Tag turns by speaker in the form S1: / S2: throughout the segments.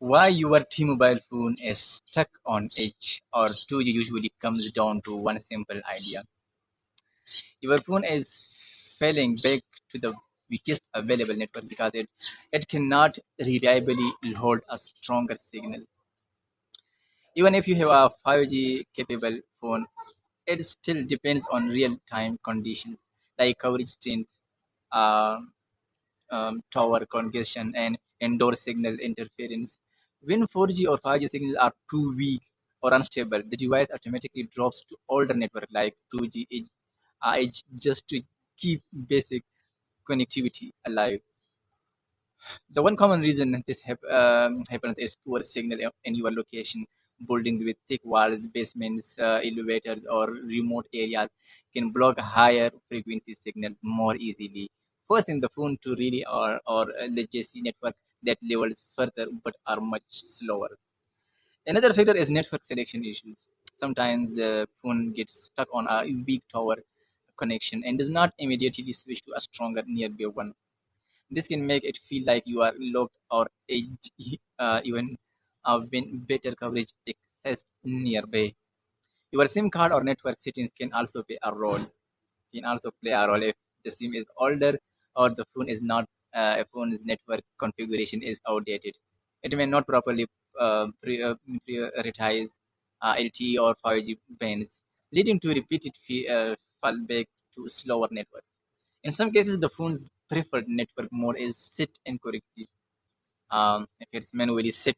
S1: Why your T-Mobile phone is stuck on edge or 2G usually comes down to one simple idea. Your phone is failing back to the weakest available network because it cannot reliably hold a stronger signal. Even if you have a 5G capable phone, it still depends on real-time conditions like coverage strength, um, tower congestion, and indoor signal interference. When 4G or 5G signals are too weak or unstable, the device automatically drops to older network like 2G edge just to keep basic connectivity alive. The one common reason this happens is poor signal in your location. Buildings with thick walls, basements, elevators, or remote areas can block higher frequency signals more easily, forcing the phone to really or legacy network that levels further but are much slower. Another factor is network selection issues. Sometimes the phone gets stuck on a weak tower connection and does not immediately switch to a stronger nearby one. This can make it feel like you are locked or edge, even when better coverage exists nearby. Your SIM card or network settings can also play a role if the SIM is older or the phone is not a phone's network configuration is outdated. It may not properly prioritize LTE or 5G bands, leading to repeated fallback to slower networks. In some cases, the phone's preferred network mode is set incorrectly. If it's manually set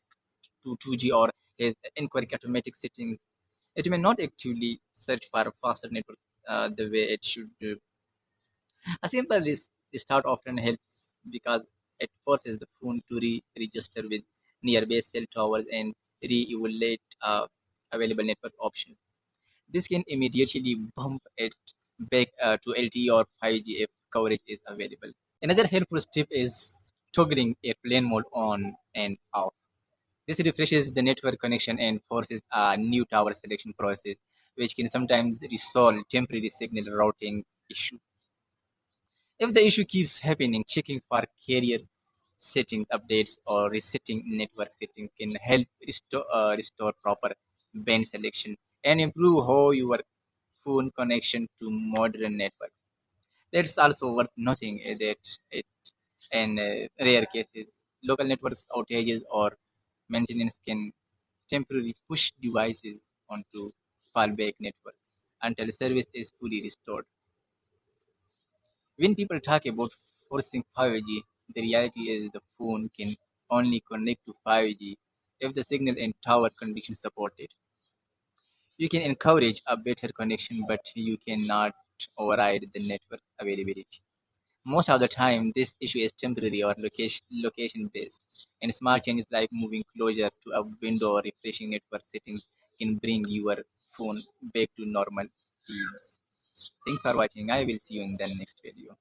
S1: to 2G or has incorrect automatic settings, it may not actively search for faster networks the way it should do. A simple start often helps because it forces the phone to register with nearby cell towers and re-evaluate available network options. This can immediately bump it back to LTE or 5G if coverage is available. Another helpful step is toggling airplane mode on and off. This refreshes the network connection and forces a new tower selection process, which can sometimes resolve temporary signal routing issue. If the issue keeps happening, checking for carrier setting updates or resetting network settings can help restore proper band selection and improve how your phone connection to modern networks. It's also worth noting that it, in rare cases, local networks outages or maintenance can temporarily push devices onto fallback network until service is fully restored. When people talk about forcing 5G, the reality is the phone can only connect to 5G if the signal and tower conditions support it. You can encourage a better connection, but you cannot override the network's availability. Most of the time, this issue is temporary or location based, and small changes like moving closer to a window or refreshing network settings can bring your phone back to normal speeds. Thanks for watching. I will see you in the next video.